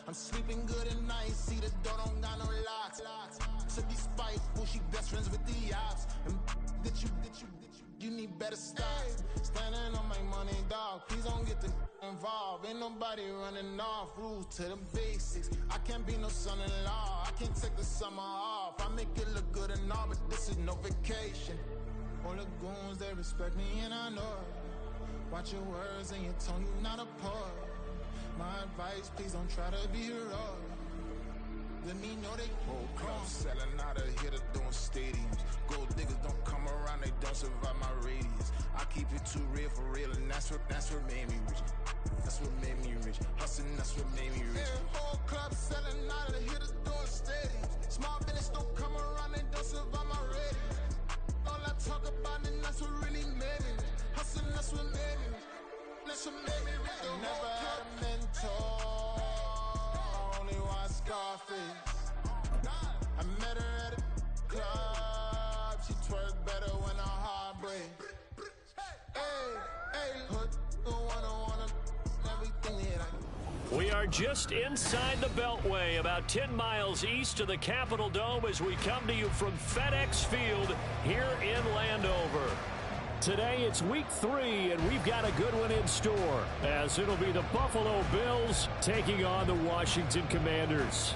I'm sleeping good at night, see the door don't got no locks. To be spiteful, she best friends with the ops. And you need better stop. Standing on my money, dog. Please don't get the involved. Ain't nobody running off. Rules to the basics. I can't be no son-in-law. I can't take the summer off. I make it look good and all, but this is no vacation. All the goons, they respect me and I know it. Watch your words and your tone, you not a poet. My advice, please don't try to be heroic. Let me know they whole club selling out of here to doing stadiums. Gold diggers don't come around, they don't survive my radius. I keep it too real for real, and that's what made me rich. That's what made me rich. Hustling, that's what made me rich. Yeah, whole club selling out of here to doing stadiums. Small business don't come around, they don't survive my radius. All I talk about, and that's what really made me rich. Hustling, that's what made me rich. That's what made me rich. I never had a mentor. Scarface. I met her at a club. She twerk better when her heart breaks. Hey, hood, wanna everything that I. We are just inside the Beltway, about 10 miles east of the Capitol Dome as we come to you from FedEx Field here in Landover. Today it's week 3, and we've got a good one in store, as it'll be the Buffalo Bills taking on the Washington Commanders.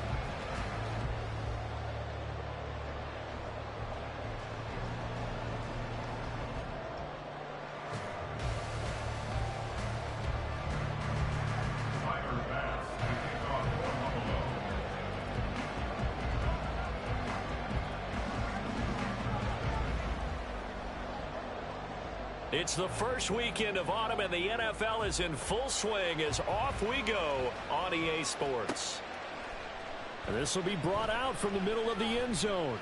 It's the first weekend of autumn, and the NFL is in full swing as off we go on EA Sports. And this will be brought out from the middle of the end zone.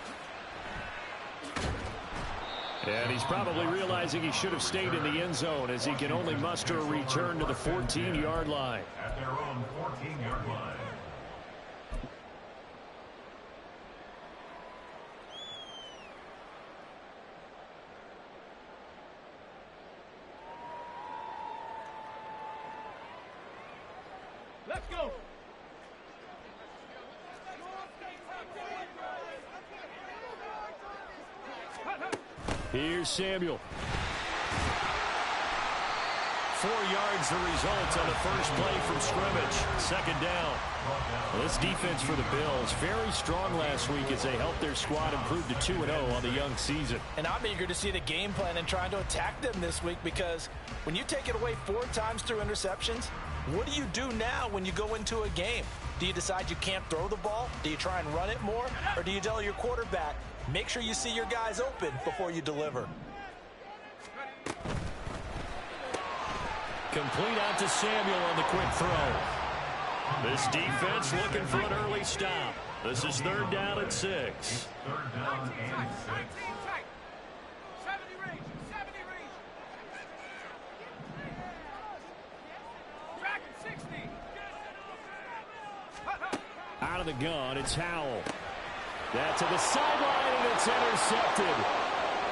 And he's probably realizing he should have stayed in the end zone, as he can only muster a return to the 14-yard line. At their own 14-yard line. Let's go. Here's Samuel. 4 yards the result on the first play from scrimmage. Second down. Well, this defense for the Bills, very strong last week as they helped their squad improve to 2-0 on the young season. And I'm eager to see the game plan and trying to attack them this week, because when you take it away 4 times through interceptions, what do you do now when you go into a game? Do you decide you can't throw the ball? Do you try and run it more? Or do you tell your quarterback, make sure you see your guys open before you deliver? Complete out to Samuel on the quick throw. This defense looking for an early stop. This is 3rd down and 6. 3rd down and 6. 70 range. Track 60. Out of the gun, it's Howell. That's to the sideline, and it's intercepted.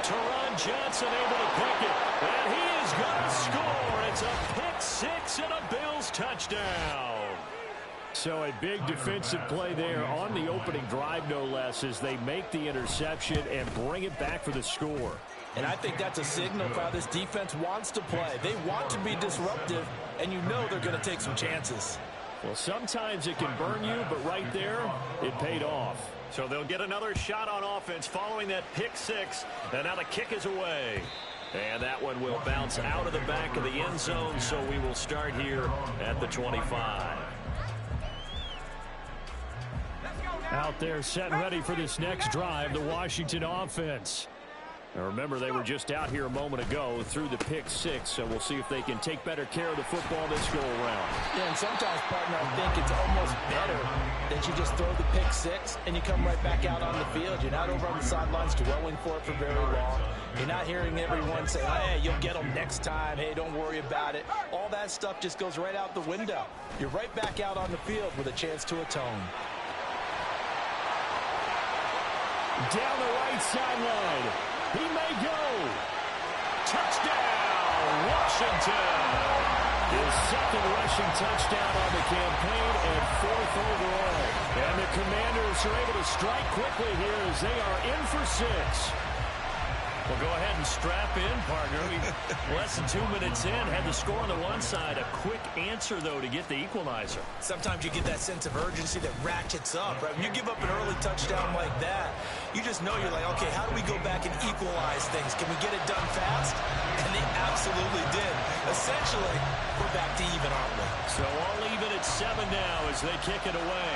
Teron Johnson able to pick it, and he is going to score. It's a pick 6 and a Bills touchdown. So a big defensive play there on the opening drive, no less, as they make the interception and bring it back for the score. And I think that's a signal for how this defense wants to play. They want to be disruptive, and you know they're going to take some chances. Well, sometimes it can burn you, but right there, it paid off. So they'll get another shot on offense following that pick 6, and now the kick is away. And that one will bounce out of the back of the end zone, so we will start here at the 25. Out there set and ready for this next drive, the Washington offense. Now remember, they were just out here a moment ago through the pick 6, so we'll see if they can take better care of the football this go-around. Yeah, and sometimes, partner, I think it's almost better that you just throw the pick 6 and you come right back out on the field. You're not over on the sidelines dwelling for it for very long. You're not hearing everyone say, hey, you'll get them next time. Hey, don't worry about it. All that stuff just goes right out the window. You're right back out on the field with a chance to atone. Down the right sideline. He may go. Touchdown, Washington. His second rushing touchdown on the campaign and 4th overall. And the Commanders are able to strike quickly here as they are in for 6. Well, go ahead and strap in, partner. Less than 2 minutes in, had the score on the one side. A quick answer, though, to get the equalizer. Sometimes you get that sense of urgency that ratchets up, right? When you give up an early touchdown like that, you just know you're like, okay, how do we go back and equalize things? Can we get it done fast? And they absolutely did. Essentially, we're back to even, aren't we? So all even at 7 now as they kick it away.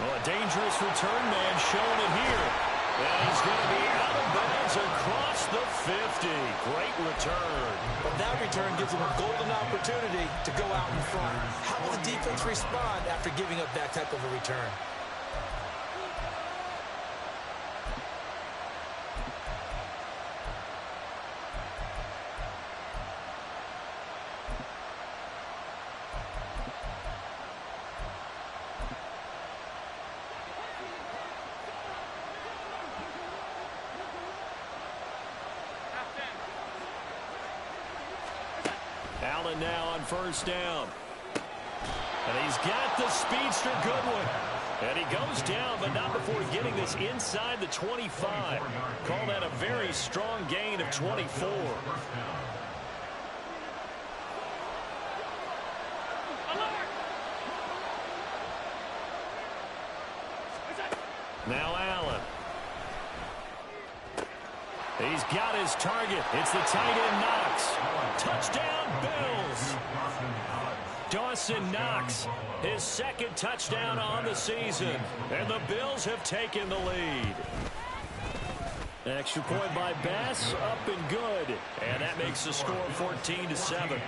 Well, a dangerous return man showing it here. And he's going to be out of bounds across the 50. Great return. Well, that return gives him a golden opportunity to go out in front. How will the defense respond after giving up that type of a return? Allen now on 1st down. And he's got the speedster Goodwin. And he goes down, but not before getting this inside the 25. Call that a very strong gain of 24. Now Allen. He's got his target. It's the tight end Knox. Touchdown, Bills. Dawson Knox, his 2nd touchdown on the season. And the Bills have taken the lead. Extra point by Bass, up and good. And that makes the score 14-7.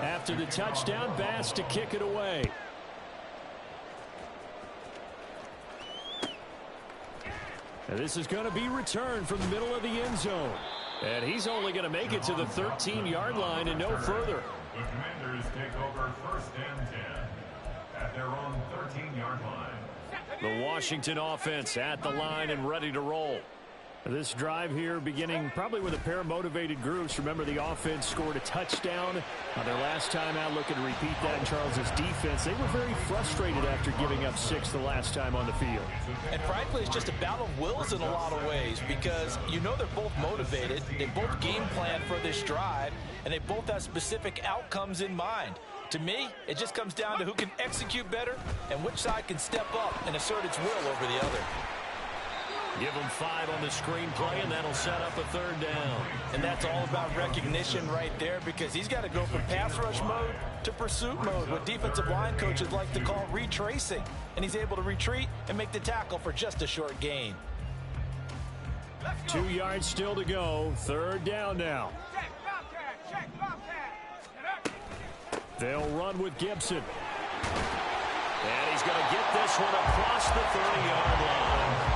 After the touchdown, Bass to kick it away. And this is going to be returned from the middle of the end zone. And he's only going to make it to the 13-yard line and no further. The Commanders take over 1st and 10 at their own 13-yard line. The Washington offense at the line and ready to roll. This drive here beginning probably with a pair of motivated groups. Remember, the offense scored a touchdown their last time out, looking to repeat that in Charles's defense. They were very frustrated after giving up 6 the last time on the field. And frankly, it's just a battle of wills in a lot of ways because you know they're both motivated. They both game plan for this drive, and they both have specific outcomes in mind. To me, it just comes down to who can execute better and which side can step up and assert its will over the other. Give them 5 on the screenplay, and that'll set up a 3rd down. And that's all about recognition right there because he's got to go from pass rush mode to pursuit mode, what defensive line coaches like to call retracing. And he's able to retreat and make the tackle for just a short gain. 2 yards still to go. 3rd down now. They'll run with Gibson. And he's going to get this one across the 30-yard line.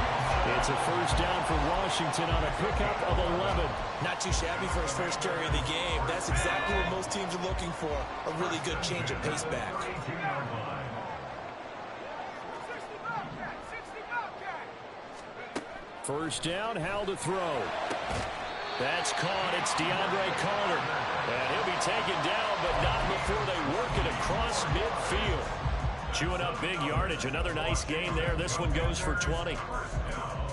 It's a 1st down for Washington on a pickup of 11. Not too shabby for his first carry of the game. That's exactly what most teams are looking for, a really good change of pace back. 1st down, Howell to throw. That's caught. It's DeAndre Carter. And he'll be taken down, but not before they work it across midfield. Chewing up big yardage. Another nice gain there. This one goes for 20.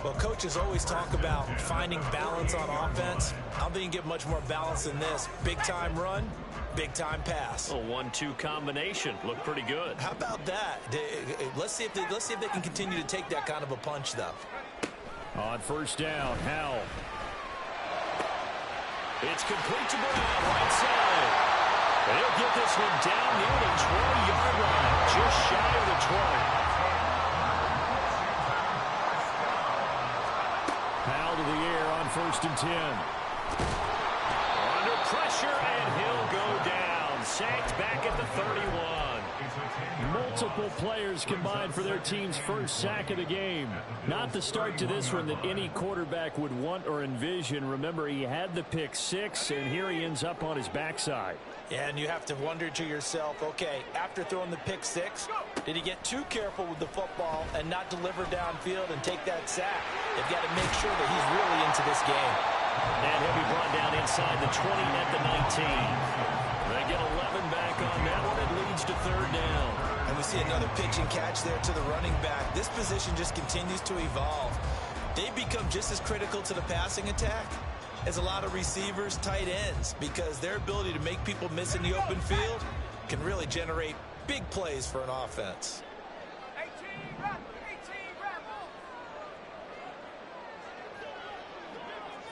Well, coaches always talk about finding balance on offense. I don't think you can get much more balance than this. Big-time run, big-time pass. A 1-2 combination. Looked pretty good. How about that? Let's see if they can continue to take that kind of a punch, though. On 1st down, Howell. It's complete to Brown, right side. They'll get this one down near the 20-yard line, just shy of the 20. Howell to the air on 1st and 10. Under pressure, and he'll go down. Sacked back at the 31. Multiple players combined for their team's first sack of the game. Not the start to this one that any quarterback would want or envision. Remember, he had the pick 6, and here he ends up on his backside. And you have to wonder to yourself, okay, after throwing the pick six, did he get too careful with the football and not deliver downfield and take that sack? They've got to make sure that he's really into this game. And he'll be brought down inside the 20 at the 19. They get 11 back on that one. It leads to third down. And we see another pitch and catch there to the running back. This position just continues to evolve. They become just as critical to the passing attack as a lot of receivers, tight ends, because their ability to make people miss in the open field can really generate big plays for an offense. 18 run, 18 run.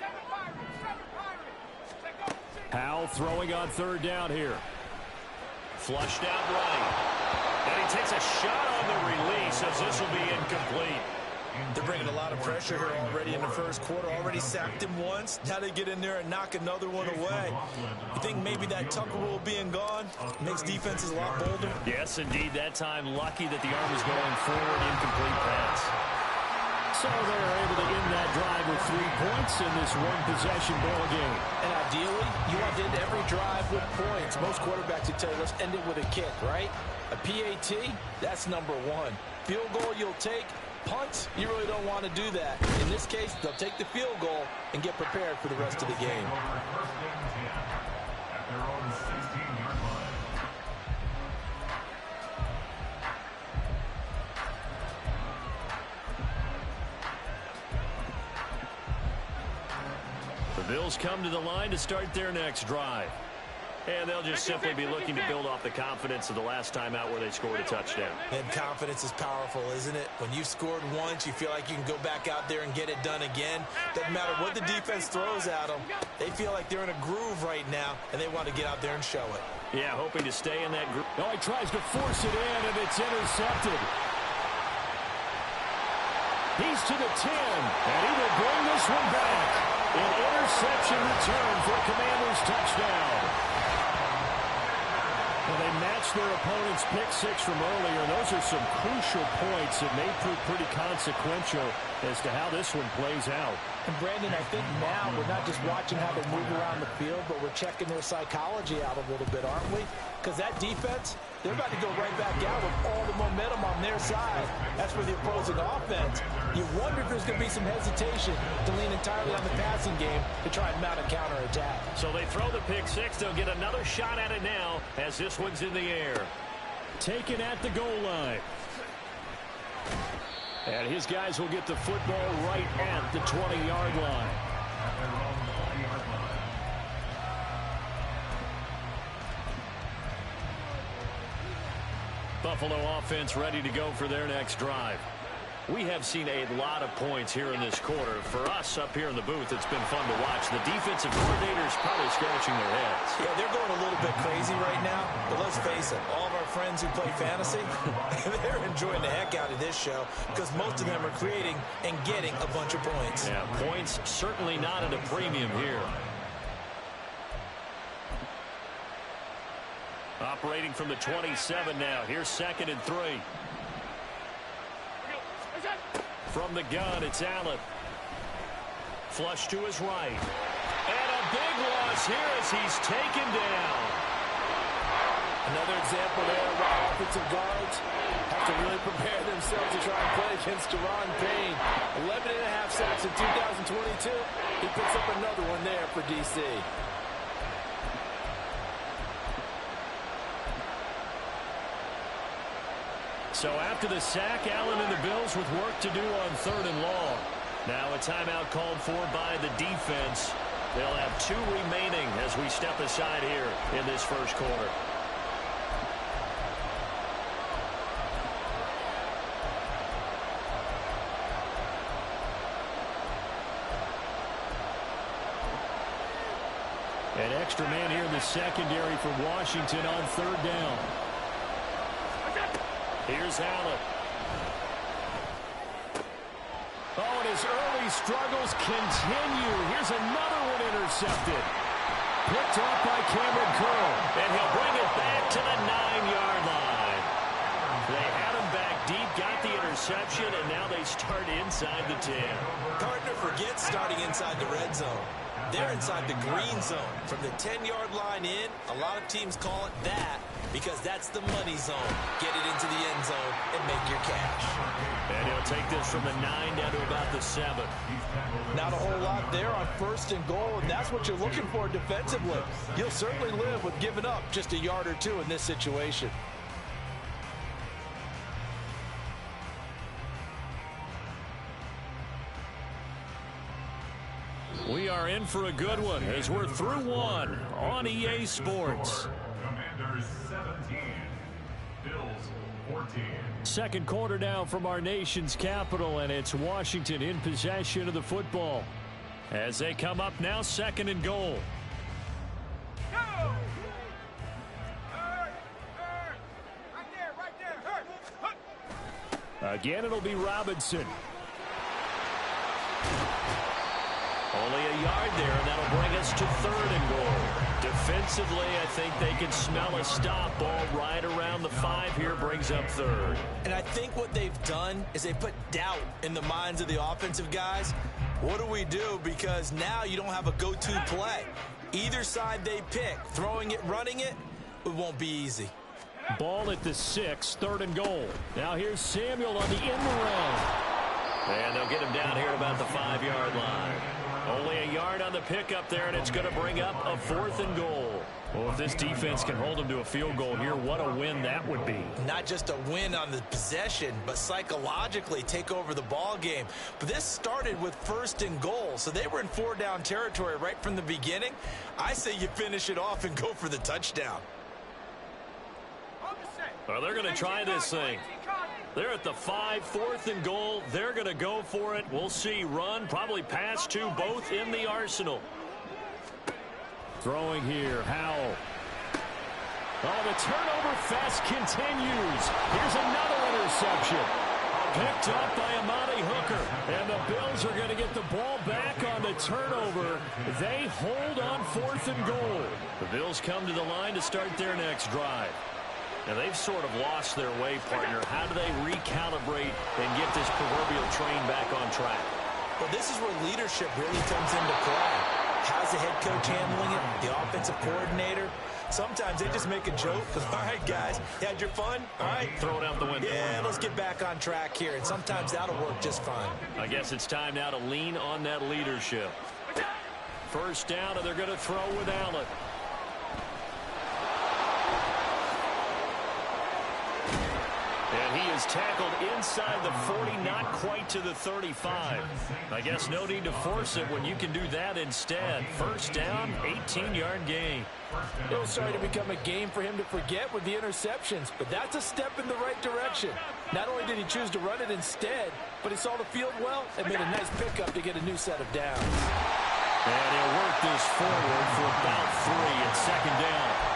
7 Pirates. Take over 6. Howell throwing on third down here. Flushed out right. And he takes a shot on the release as this will be incomplete. They're bringing a lot of pressure here already in the first quarter. Already sacked him once. Now they get in there and knock another one away. You think maybe that Tucker rule being gone makes defenses a lot bolder? Yes, indeed. That time lucky that the arm is going forward. Incomplete pass. So they're able to end that drive with 3 points in this one-possession ball game. And ideally, you want to end every drive with points. Most quarterbacks would tell you, let's end it with a kick, right? A PAT, that's number 1. Field goal you'll take. Punts, you really don't want to do that. In this case, they'll take the field goal and get prepared for the rest of the game. First and 10 at their own 16-yard line. The Bills come to the line to start their next drive. And they'll just simply be looking to build off the confidence of the last time out where they scored a touchdown. And confidence is powerful, isn't it? When you've scored once, you feel like you can go back out there and get it done again. Doesn't matter what the defense throws at them. They feel like they're in a groove right now, and they want to get out there and show it. Yeah, hoping to stay in that groove. Oh, he tries to force it in, and it's intercepted. He's to the 10, and he will bring this one back. An interception return for a Commanders touchdown. Well, they matched their opponent's pick six from earlier. Those are some crucial points that may prove pretty consequential as to how this one plays out. And, Brandon, I think now we're not just watching how they move around the field, but we're checking their psychology out a little bit, aren't we? Because that defense, they're about to go right back out with all the momentum on their side. That's for the opposing offense. You wonder if there's going to be some hesitation to lean entirely on the passing game to try and mount a counterattack. So they throw the pick six. They'll get another shot at it now as this one's in the air. Taken at the goal line. And his guys will get the football right at the 20-yard line. At their own 20-yard line. Buffalo offense ready to go for their next drive. We have seen a lot of points here in this quarter. For us up here in the booth, it's been fun to watch. The defensive coordinators probably scratching their heads. Yeah, they're going a little bit crazy right now, but let's face it, all of our friends who play fantasy, they're enjoying the heck out of this show because most of them are creating and getting a bunch of points. Yeah, points certainly not at a premium here. Operating from the 27 now. Here's 2nd and 3. From the gun, it's Allen. Flush to his right. And a big loss here as he's taken down. Another example there where offensive guards have to really prepare themselves to try and play against Deron Payne. 11.5 sacks in 2022. He picks up another one there for D.C. So after the sack, Allen and the Bills with work to do on 3rd and long. Now a timeout called for by the defense. They'll have 2 remaining as we step aside here in this first quarter. An extra man here in the secondary for Washington on 3rd down. Here's Allen. Oh, and his early struggles continue. Here's another one intercepted. Picked off by Cameron Curl. And he'll bring it back to the 9-yard line. They had him back deep, got the interception, and now they start inside the 10. Partner, forget starting inside the red zone. They're inside the green zone. From the 10-yard line in, a lot of teams call it that because that's the money zone. Get it into the end zone and make your cash. And he'll take this from the 9 down to about the 7. Not a whole lot there on 1st and goal, and that's what you're looking for defensively. You'll certainly live with giving up just a yard or two in this situation. We are in for a good one as we're through one on EA Sports. Commanders 17, Bills 14. Second quarter now from our nation's capital, and it's Washington in possession of the football. As they come up now, 2nd and goal. Go! Hurt! Right there! Hurt! Again, it'll be Robinson. Only a yard there, and that'll bring us to 3rd and goal. Defensively, I think they can smell a stop. Ball right around the 5 here, brings up 3rd. And I think what they've done is they put doubt in the minds of the offensive guys. What do we do? Because now you don't have a go-to play. Either side they pick, throwing it, running it, it won't be easy. Ball at the 6, 3rd and goal. Now here's Samuel on the end around. And they'll get him down here at about the 5-yard line. Only a yard on the pickup there, and it's going to bring up a 4th and goal. Well, if this defense can hold them to a field goal here, what a win that would be. Not just a win on the possession, but psychologically take over the ball game. But this started with 1st and goal, so they were in 4-down territory right from the beginning. I say you finish it off and go for the touchdown. Well, they're going to try this thing. They're at the 5, 4th and goal. They're going to go for it. We'll see. Run, probably pass to both in the arsenal. Throwing here, Howell. Oh, the turnover fest continues. Here's another interception. Picked up by Amani Hooker. And the Bills are going to get the ball back on the turnover. They hold on 4th and goal. The Bills come to the line to start their next drive. Now, they've sort of lost their way, partner. How do they recalibrate and get this proverbial train back on track? Well, this is where leadership really comes into play. How's the head coach handling it? The offensive coordinator? Sometimes they just make a joke. All right, guys, you had your fun? All right. Throw it out the window. Yeah, let's get back on track here. And sometimes that'll work just fine. I guess it's time now to lean on that leadership. 1st down, and they're going to throw with Allen. And he is tackled inside the 40, not quite to the 35. I guess no need to force it when you can do that instead. 1st down, 18-yard gain. It was starting to become a game for him to forget with the interceptions, but that's a step in the right direction. Not only did he choose to run it instead, but he saw the field well and made a nice pickup to get a new set of downs. And he'll work this forward for about 3 at 2nd down.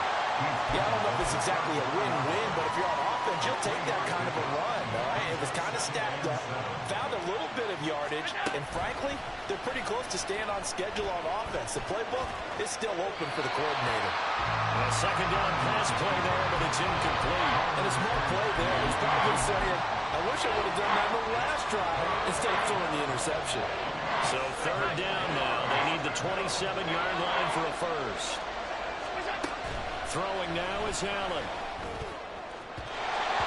Yeah, I don't know if it's exactly a win-win, but if you're on offense, you'll take that kind of a run, all right? It was kind of stacked up, found a little bit of yardage, and frankly, they're pretty close to staying on schedule on offense. The playbook is still open for the coordinator. A 2nd down pass play there, but it's incomplete. And a smart play there. He's probably saying, I wish I would have done that in the last drive instead of throwing the interception. So 3rd down now. They need the 27-yard line for a 1st. Throwing now is Allen.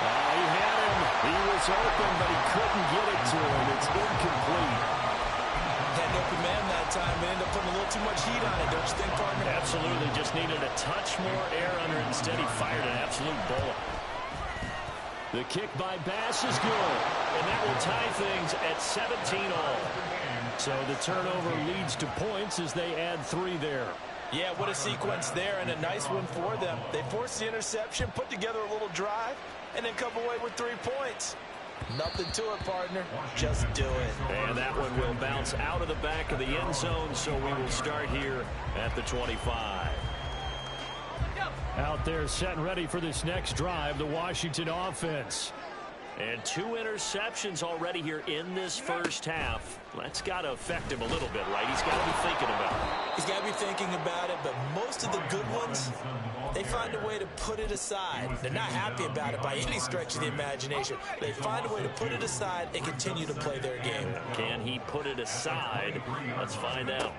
He had him. He was open, but he couldn't get it to him. It's incomplete. Had no command that time, but ended up putting a little too much heat on it, don't you think, partner? Absolutely. Just needed a touch more air under it. Instead, he fired an absolute bullet. The kick by Bass is good. And that will tie things at 17-all. So the turnover leads to points as they add 3 there. Yeah, what a sequence there, and a nice one for them. They forced the interception, put together a little drive, and then come away with 3 points. Nothing to it, partner. Just do it. And that one will bounce out of the back of the end zone, so we will start here at the 25. Out there set and ready for this next drive, the Washington offense. And 2 interceptions already here in this first half. That's got to affect him a little bit, right? He's got to be thinking about it. He's got to be thinking about it, but most of the good ones, they find a way to put it aside. They're not happy about it by any stretch of the imagination. They find a way to put it aside and continue to play their game. Can he put it aside? Let's find out.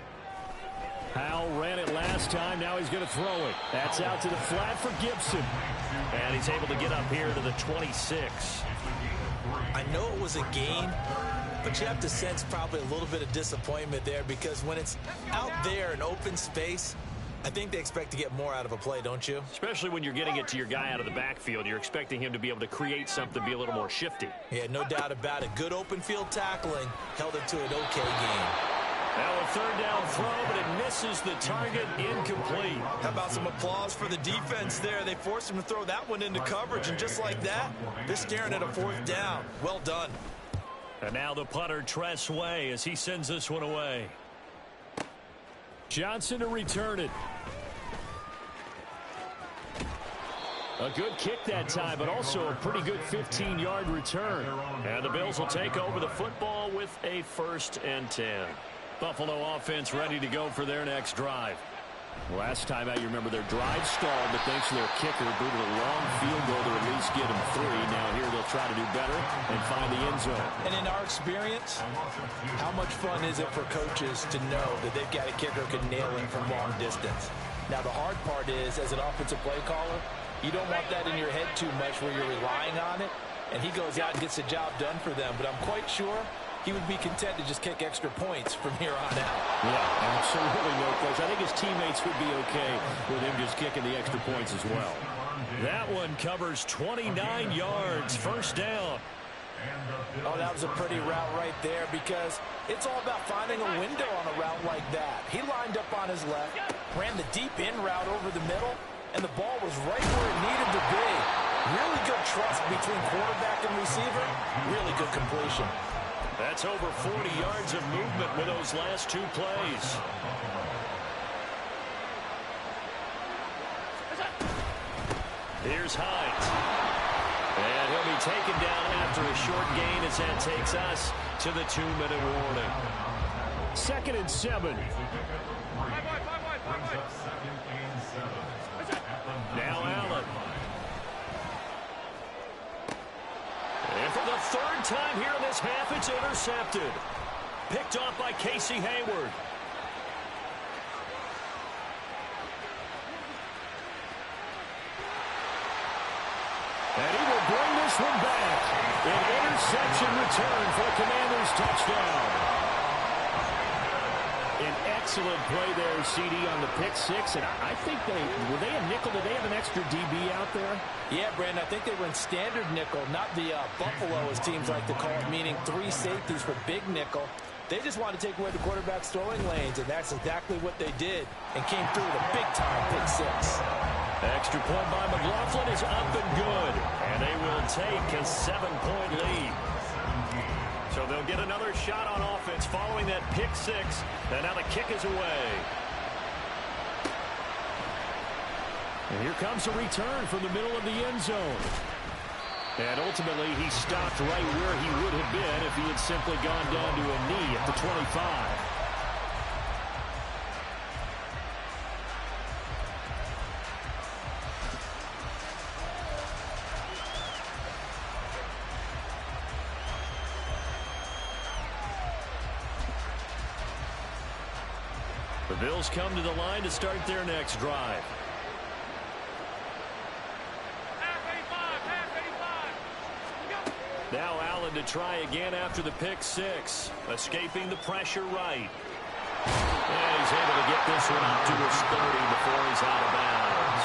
Howell ran it last time. Now he's going to throw it. That's out to the flat for Gibson. And he's able to get up here to the 26. I know it was a gain, but you have to sense probably a little bit of disappointment there because when it's out there in open space, I think they expect to get more out of a play, don't you? Especially when you're getting it to your guy out of the backfield. You're expecting him to be able to create something, be a little more shifty. Yeah, no doubt about it. Good open field tackling held it to an okay game. Now a 3rd down throw, but it misses the target, incomplete. How about some applause for the defense there? They forced him to throw that one into coverage, and just like that, they're staring at a 4th down. Well done. And now the punter, Tress Way, as he sends this one away. Johnson to return it. A good kick that time, but also a pretty good 15-yard return. And the Bills will take over the football with a 1st and 10. Buffalo offense ready to go for their next drive. Last time out, you remember their drive stalled, but thanks to their kicker, booted a long field goal to at least get them 3. Now here they'll try to do better and find the end zone. And in our experience, how much fun is it for coaches to know that they've got a kicker who can nail it from long distance? Now the hard part is, as an offensive play caller, you don't want that in your head too much where you're relying on it, and he goes out and gets the job done for them. But I'm quite sure he would be content to just kick extra points from here on out. Yeah, absolutely no question. I think his teammates would be okay with him just kicking the extra points as well. That one covers 29 yards, 1st down. Oh, that was a pretty route right there because it's all about finding a window on a route like that. He lined up on his left, ran the deep in route over the middle, and the ball was right where it needed to be. Really good trust between quarterback and receiver. Really good completion. That's over 40 yards of movement with those last 2 plays. Here's Hines. And he'll be taken down after a short gain as that takes us to the 2-minute warning. 2nd and 7. Now Allen. And for the 3rd time here in this half, it's intercepted. Picked off by Casey Hayward. And he will bring this one back. An interception return for Commanders touchdown. An excellent play there, CD, on the pick 6. And I think were they a nickel? Did they have an extra DB out there? Yeah, Brandon, I think they were in standard nickel, not the Buffalo, as teams like to call it, meaning 3 safeties for big nickel. They just wanted to take away the quarterback's throwing lanes, and that's exactly what they did, and came through with a big-time pick 6. Extra point by McLaughlin is up and good, and they will take a 7-point lead. So they'll get another shot on offense following that pick 6, and now the kick is away. And here comes a return from the middle of the end zone. And ultimately, he stopped right where he would have been if he had simply gone down to a knee at the 25. The Bills come to the line to start their next drive. Now Allen to try again after the pick 6. Escaping the pressure right. And he's able to get this one up to his 30 before he's out of bounds.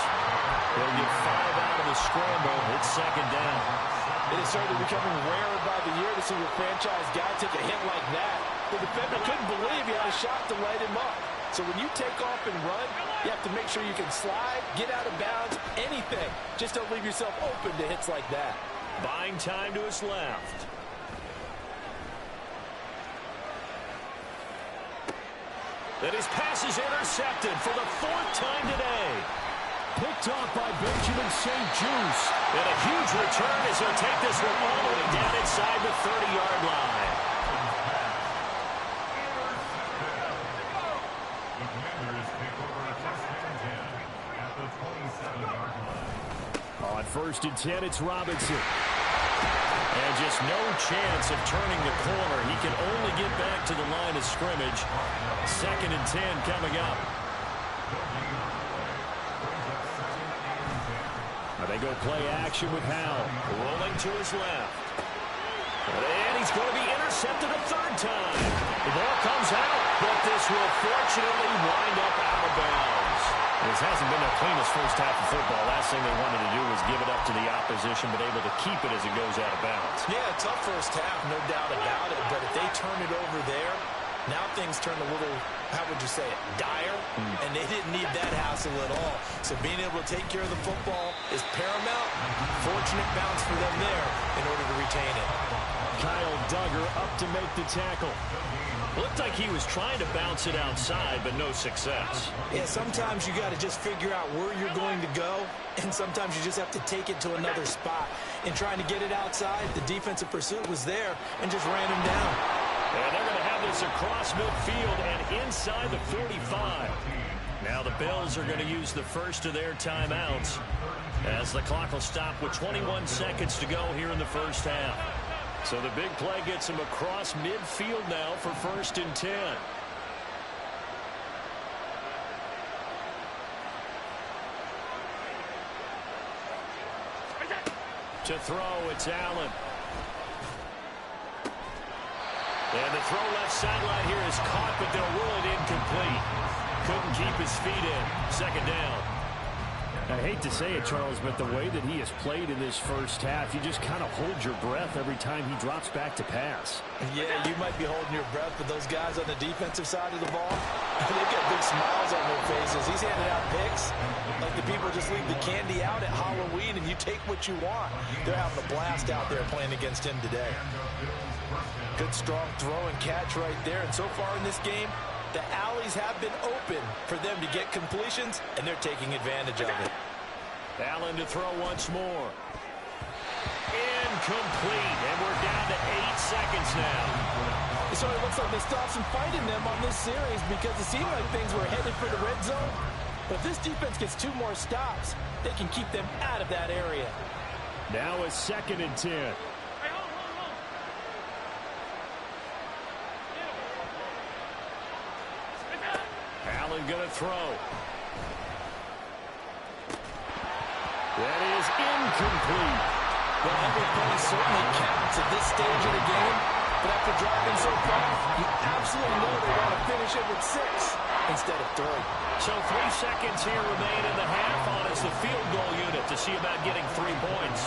They'll get 5 out of the scramble. It's 2nd down. It is certainly becoming rarer by the year to see your franchise guy take a hit like that. The defender couldn't believe he had a shot to light him up. So when you take off and run, you have to make sure you can slide, get out of bounds, anything. Just don't leave yourself open to hits like that. Buying time to his left. And his pass is intercepted for the 4th time today. Picked off by Benjamin St. Juice. And a huge return as he'll take this one all the way down inside the 30-yard line. The Commanders take over a first and 10 at the 27-yard line. On 1st and 10, it's Robinson. And just no chance of turning the corner. He can only get back to the line of scrimmage. 2nd and 10 coming up. They go play action with Howell. Rolling to his left. And he's going to be intercepted a 3rd time. The ball comes out, but this will fortunately wind up out of bounds. This hasn't been their cleanest first half of football. Last thing they wanted to do was give it up to the opposition, but able to keep it as it goes out of bounds. Yeah, tough first half, no doubt about it. But if they turn it over there, now things turn a little, how would you say it, dire? And they didn't need that hassle at all. So being able to take care of the football is paramount. Fortunate bounce for them there in order to retain it. Kyle Duggar up to make the tackle. Looked like he was trying to bounce it outside, but no success. Yeah, sometimes you got to just figure out where you're going to go, and sometimes you just have to take it to another spot. In trying to get it outside, the defensive pursuit was there and just ran him down. And they're going to have this across midfield and inside the 45. Now the Bills are going to use the first of their timeouts as the clock will stop with 21 seconds to go here in the first half. So the big play gets him across midfield now for 1st and 10. To throw, it's Allen. And the throw left sideline here is caught, but they'll rule it incomplete. Couldn't keep his feet in. 2nd down. I hate to say it, Charles, but the way that he has played in this first half, you just kind of hold your breath every time he drops back to pass. Yeah, you might be holding your breath, but those guys on the defensive side of the ball, they've got big smiles on their faces. He's handing out picks like the people just leave the candy out at Halloween and you take what you want. They're having a blast out there playing against him today. Good, strong throw and catch right there. And so far in this game, the alleys have been open for them to get completions, and they're taking advantage of it. Allen to throw once more. Incomplete, and we're down to 8 seconds now. So it looks like they stopped some fighting them on this series because it seemed like things were headed for the red zone. But if this defense gets 2 more stops, they can keep them out of that area. Now a 2nd and 10. Allen going to throw. That is incomplete. Well, every play certainly counts at this stage of the game. But after driving so far, you absolutely know they want to finish it with 6 instead of 3. So 3 seconds here remain in the half on as the field goal unit to see about getting 3 points.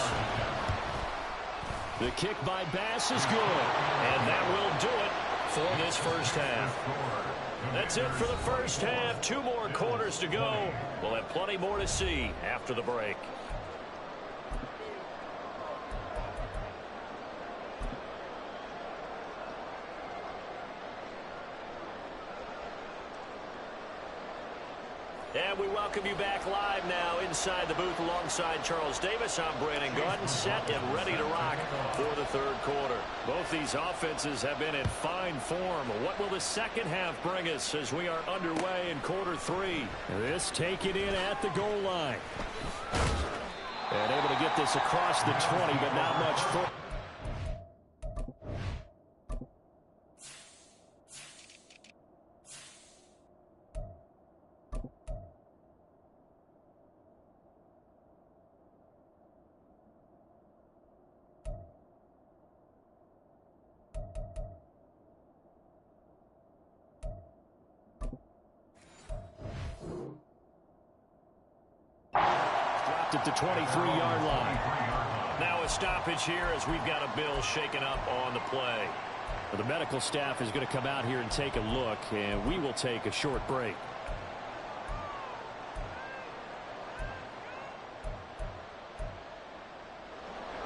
The kick by Bass is good. And that will do it for this first half. That's it for the first half. 2 more quarters to go. We'll have plenty more to see after the break. And we welcome you back live now inside the booth alongside Charles Davis. I'm Brandon Gaudin, set and ready to rock for the 3rd quarter. Both these offenses have been in fine form. What will the second half bring us as we are underway in quarter 3? This taken in at the goal line. And able to get this across the 20, but not much further. At the 23-yard line. Now a stoppage here as we've got a Bill shaken up on the play. Well, the medical staff is going to come out here and take a look, and we will take a short break.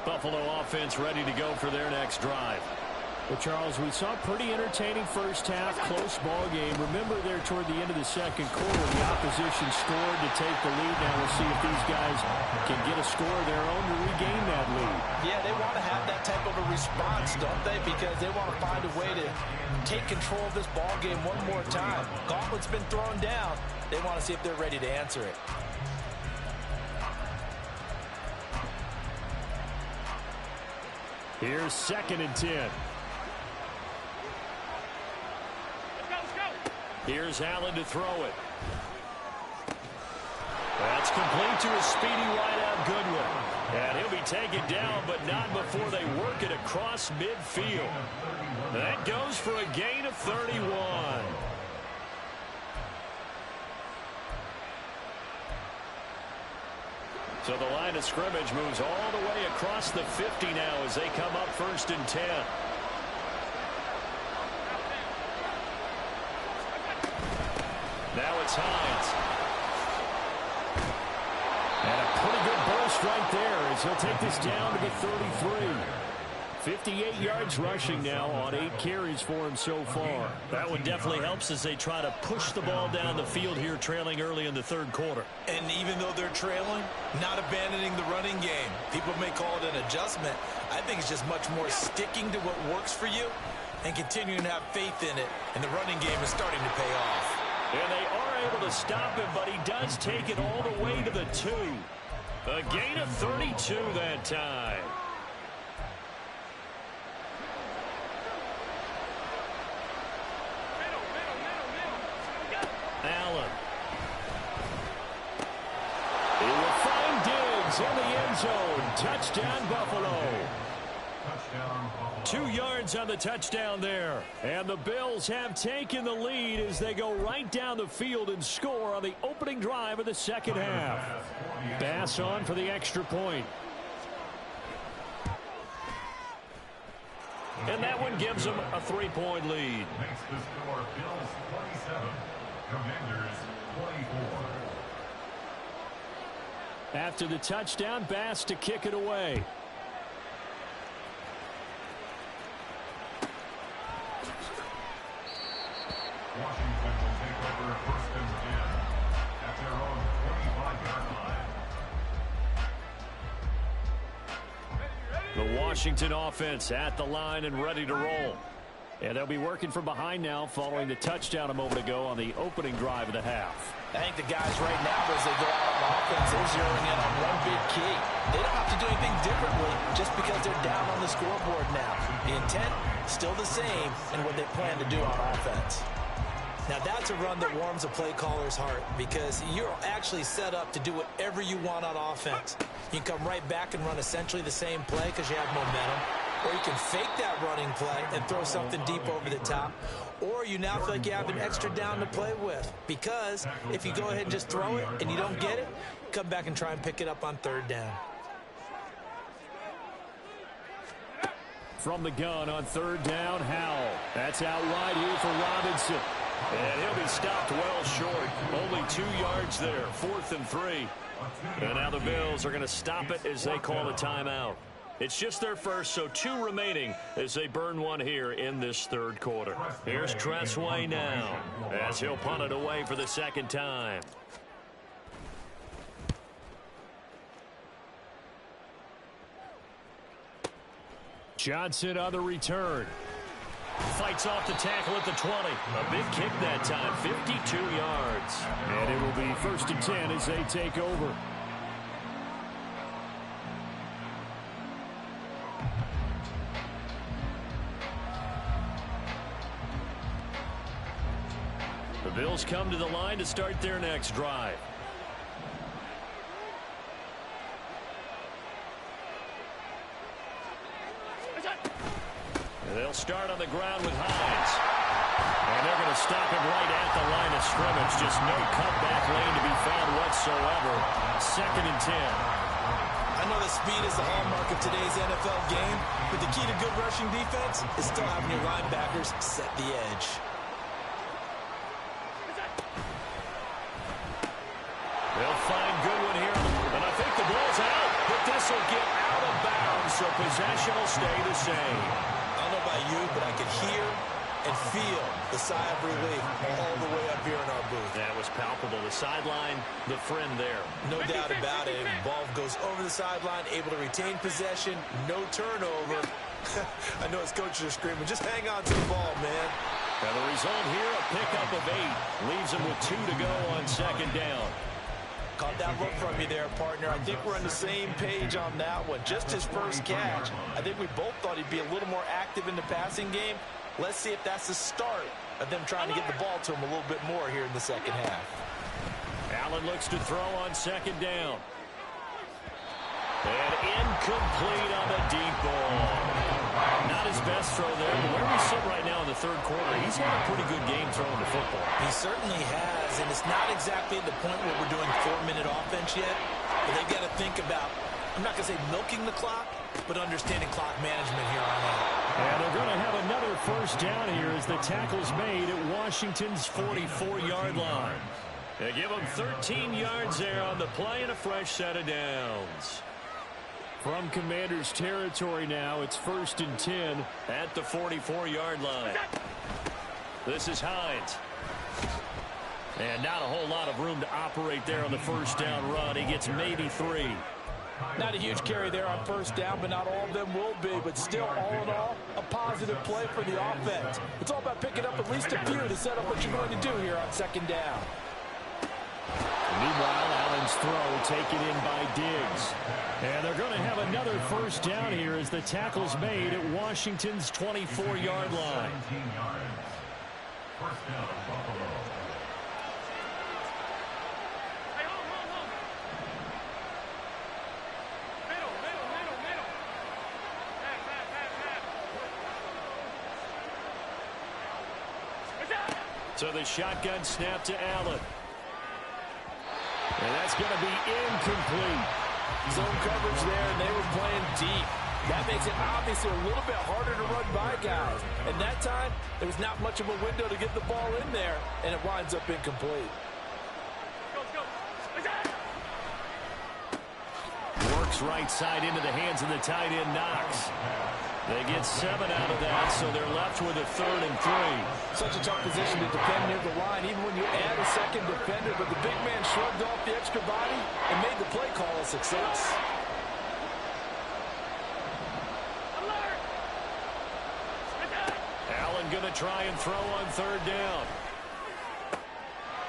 Buffalo offense ready to go for their next drive. Well, Charles, we saw a pretty entertaining first half, close ball game. Remember there toward the end of the second quarter, the opposition scored to take the lead. Now we'll see if these guys can get a score of their own to regain that lead. Yeah, they want to have that type of a response, don't they? Because they want to find a way to take control of this ball game one more time. Gauntlet's been thrown down. They want to see if they're ready to answer it. Here's 2nd and 10. Here's Allen to throw it. That's complete to a speedy wideout Goodwin. And he'll be taken down, but not before they work it across midfield. That goes for a gain of 31. So the line of scrimmage moves all the way across the 50 now as they come up 1st and 10. Now it's Hines. And a pretty good burst right there as he'll take this down to the 33. 58 yards rushing now on 8 carries for him so far. That one definitely helps as they try to push the ball down the field here, trailing early in the 3rd quarter. And even though they're trailing, not abandoning the running game. People may call it an adjustment. I think it's just much more sticking to what works for you and continuing to have faith in it. And the running game is starting to pay off. And they are able to stop him, but he does take it all the way to the 2. A gain of 32 that time. Allen. He will find Diggs in the end zone. Touchdown, Buffalo. 2 yards on the touchdown there. And the Bills have taken the lead as they go right down the field and score on the opening drive of the 2nd half. Bass on for the extra point. And that one gives them a 3-point lead. Makes the score Bills 27, Commanders 24. After the touchdown, Bass to kick it away. Washington will take over 1st and 10 at their own 25-yard line. The Washington offense at the line and ready to roll. And they'll be working from behind now following the touchdown a moment ago on the opening drive of the half. I think the guys right now, as they go out on offense, they're zeroing in on one big key. They don't have to do anything differently just because they're down on the scoreboard now. The intent, still the same in what they plan to do on offense. Now, that's a run that warms a play caller's heart because you're actually set up to do whatever you want on offense. You can come right back and run essentially the same play because you have momentum. Or you can fake that running play and throw something deep over the top. Or you now feel like you have an extra down to play with. Because if you go ahead and just throw it and you don't get it, come back and try and pick it up on 3rd down. From the gun on 3rd down, Howell. That's out wide here for Robinson. And he'll be stopped well short. Only 2 yards there. 4th and 3. And now the Bills are going to stop it as they call a timeout. It's just their first, so 2 remaining as they burn one here in this 3rd quarter. Here's Tressway now as he'll punt it away for the 2nd time. Johnson on the return. Fights off the tackle at the 20. A big kick that time, 52 yards. And it will be 1st and 10 as they take over. The Bills come to the line to start their next drive. They'll start on the ground with Hines. And they're going to stop him right at the line of scrimmage. Just no cutback lane to be found whatsoever. 2nd and 10. I know that speed is the hallmark of today's NFL game, but the key to good rushing defense is still having your linebackers set the edge. They'll find Goodwin here. And I think the ball's out. But this will get out of bounds, so possession will stay the same. I don't know about about you, but I could hear and feel the sigh of relief all the way up here in our booth. That was palpable. The sideline, the friend there. No doubt about it. Ball goes over the sideline, able to retain possession, no turnover. I know his coaches are screaming, just hang on to the ball, man. And the result here, a pickup of 8. Leaves him with 2 to go on second down. Caught that look from you there, partner. I think we're on the same page on that one. Just his first catch. I think we both thought he'd be a little more active in the passing game. Let's see if that's the start of them trying to get the ball to him a little bit more here in the second half. Allen looks to throw on second down. And incomplete on the deep ball. Not his best throw there, but where we sit right now in the third quarter, he's had a pretty good game throwing the football. He certainly has, and it's not exactly at the point where we're doing 4-minute offense yet, but they've got to think about, I'm not going to say milking the clock, but understanding clock management here on out. And they're going to have another first down here as the tackle's made at Washington's 44-yard line. They give him 13 yards there on the play and a fresh set of downs. From Commanders territory now, it's 1st and 10 at the 44-yard line. This is Hines. And not a whole lot of room to operate there on the first down run. He gets maybe 3. Not a huge carry there on first down, but not all of them will be. But still, all in all, a positive play for the offense. It's all about picking up at least a few to set up what you're going to do here on second down. Meanwhile, Allen's throw taken in by Diggs. And they're going to have another first down here as the tackle's made at Washington's 24-yard line. First down, Buffalo. So the shotgun snap to Allen. And that's going to be incomplete. Zone coverage there, and they were playing deep. That makes it obviously a little bit harder to run by guys. And that time, there was not much of a window to get the ball in there, and it winds up incomplete. Works right side into the hands of the tight end, Knox. They get 7 out of that, so they're left with a 3rd and 3. Such a tough position to defend near the line, even when you add a second defender, but the big man shrugged off the extra body and made the play call a success. Allen going to try and throw on 3rd down.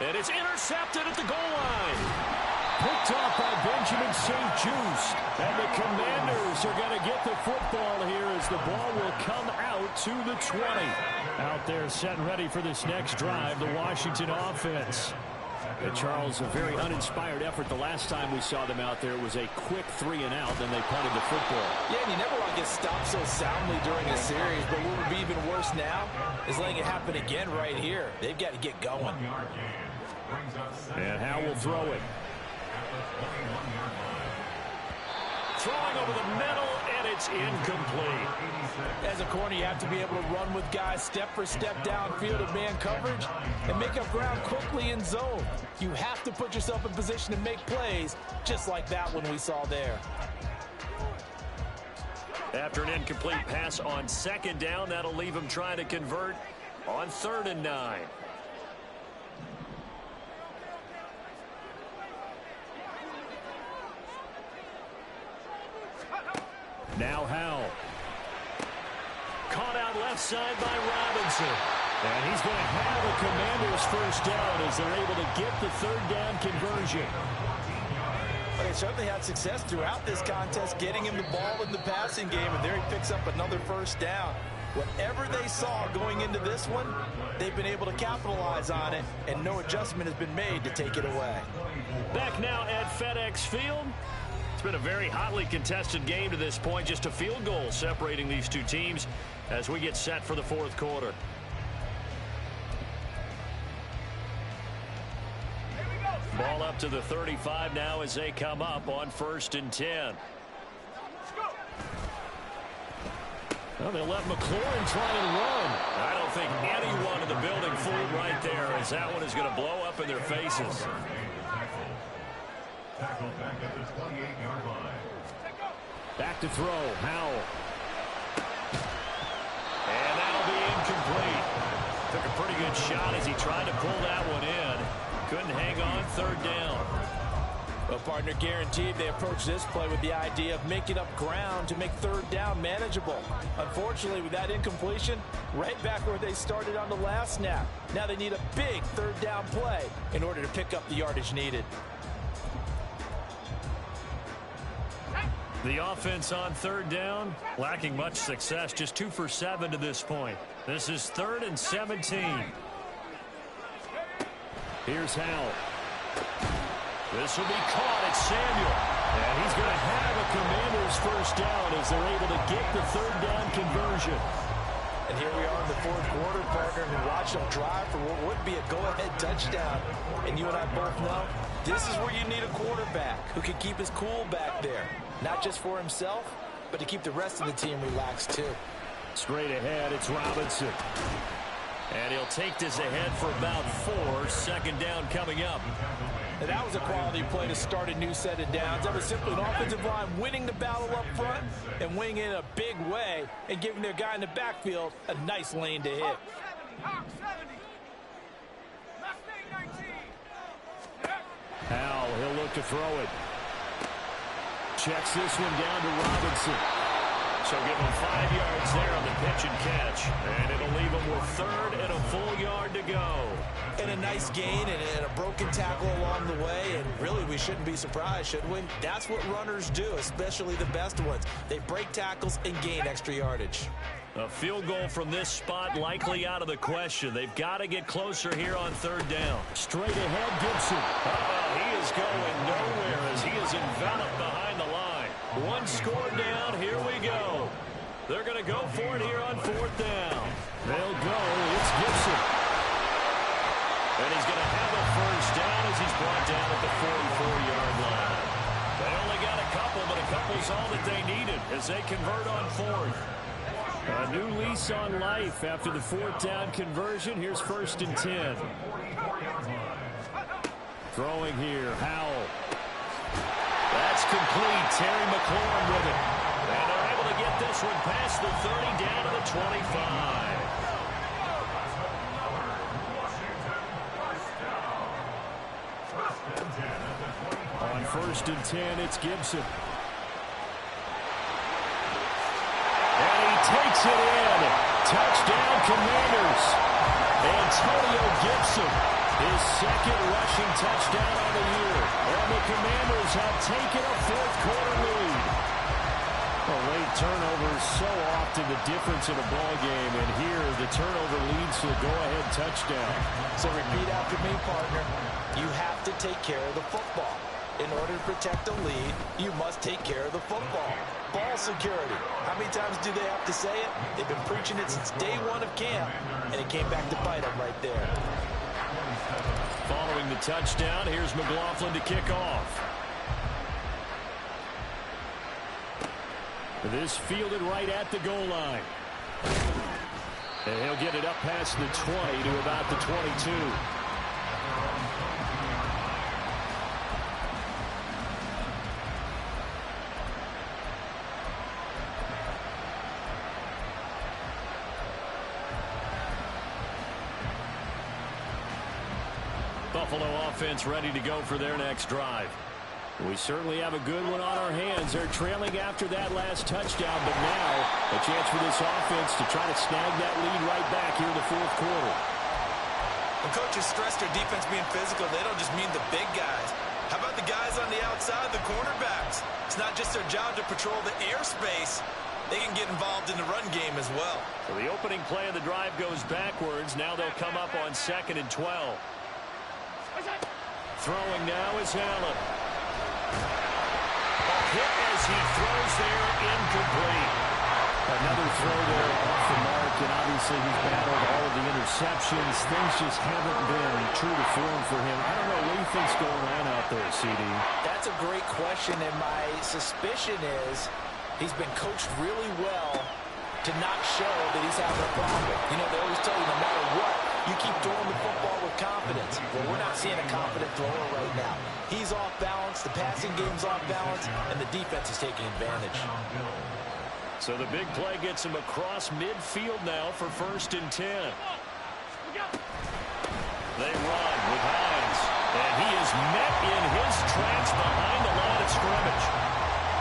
And it's intercepted at the goal line. Picked off by Benjamin St-Juste. And the Commanders are going to get the football here as the ball will come out to the 20. Out there set and ready for this next drive, the Washington offense. And Charles, a very uninspired effort the last time we saw them out there. It was a quick 3 and out, then they punted the football. Yeah, and you never want to get stopped so soundly during a series, but what would be even worse now is letting it happen again right here. They've got to get going. And Howe will throw it. Throwing over the middle, and it's incomplete. As a corner, you have to be able to run with guys step for step downfield in man coverage and make up ground quickly in zone. You have to put yourself in position to make plays, just like that one we saw there. After an incomplete pass on second down, that'll leave him trying to convert on 3rd and 9. Now Howe. Caught out left side by Robinson. And he's going to have the Commanders first down as they're able to get the 3rd down conversion. But they certainly had success throughout this contest getting him the ball in the passing game, and there he picks up another first down. Whatever they saw going into this one, they've been able to capitalize on it, and no adjustment has been made to take it away. Back now at FedEx Field. It's been a very hotly contested game to this point. Just a field goal separating these two teams as we get set for the 4th quarter. Ball up to the 35 now as they come up on 1st and 10. Well, they let McLaurin try and run. I don't think anyone in the building fooled right there, as that one is going to blow up in their faces. Tackle back at the 28-yard line. Back to throw. Howell. And that'll be incomplete. Took a pretty good shot as he tried to pull that one in. Couldn't hang on, third down. Well, partner, guaranteed they approach this play with the idea of making up ground to make third down manageable. Unfortunately, with that incompletion, right back where they started on the last snap. Now they need a big third down play in order to pick up the yardage needed. The offense on third down, lacking much success, just 2 for 7 to this point. This is 3rd and 17. Here's Howell. This will be caught. It's Samuel. And he's going to have a Commanders first down as they're able to get the third down conversion. And here we are in the fourth quarter, partner, and watch them drive for what would be a go-ahead touchdown. And you and I both know this is where you need a quarterback who can keep his cool back there. Not just for himself, but to keep the rest of the team relaxed too. Straight ahead, it's Robinson. And he'll take this ahead for about 4. Second down coming up. And that was a quality play to start a new set of downs. That was simply an offensive line winning the battle up front and winning in a big way and giving their guy in the backfield a nice lane to hit. Howell, he'll look to throw it. Checks this one down to Robinson. So give him 5 yards there on the pitch and catch. And it'll leave him with 3rd and a full yard to go. And a nice gain and a broken tackle along the way. And really, we shouldn't be surprised, should we? That's what runners do, especially the best ones. They break tackles and gain extra yardage. A field goal from this spot likely out of the question. They've got to get closer here on third down. Straight ahead, Gibson. He is going nowhere as he is enveloped behind the line. 1 score down. Here we go. They're going to go for it here on 4th down. They'll go. It's Gibson. And he's going to have a first down as he's brought down at the 44-yard line. They only got a couple, but a couple's all that they needed as they convert on 4th. A new lease on life after the 4th down conversion. Here's 1st and 10. Throwing here, Howell. That's complete. Terry McLaurin with it. And they're able to get this one past the 30 down to the 25. On 1st and 10, it's Gibson. Takes it in. Touchdown, Commanders. Antonio Gibson, his 2nd rushing touchdown on the year. And the Commanders have taken a 4th quarter lead. Well, late turnovers so often the difference in a ball game, and here the turnover leads to a go-ahead touchdown. So repeat after me, partner. You have to take care of the football. In order to protect a lead, you must take care of the football. Ball security. How many times do they have to say it? They've been preaching it since day 1 of camp, and it came back to bite them right there. Following the touchdown, here's McLaughlin to kick off. This fielded right at the goal line. And he'll get it up past the 20 to about the 22. Buffalo offense ready to go for their next drive. We certainly have a good one on our hands. They're trailing after that last touchdown, but now a chance for this offense to try to snag that lead right back here in the 4th quarter. When coaches stress their defense being physical, they don't just mean the big guys. How about the guys on the outside, the cornerbacks? It's not just their job to patrol the airspace. They can get involved in the run game as well. So the opening play of the drive goes backwards. Now they'll come up on 2nd and 12. Throwing now is Allen. A hit as he throws there, incomplete. Another throw there off the mark, and obviously he's battled all of the interceptions. Things just haven't been true to form for him. I don't know, what do you think's going on out there, CD? That's a great question, and my suspicion is he's been coached really well to not show that he's having a problem. You know, they always tell you no matter what, you keep throwing the football with confidence. Well, we're not seeing a confident thrower right now. He's off balance, the passing game's off balance, and the defense is taking advantage. So the big play gets him across midfield now for 1st and 10. They run with Hines, and he is met in his tracks behind the line of scrimmage.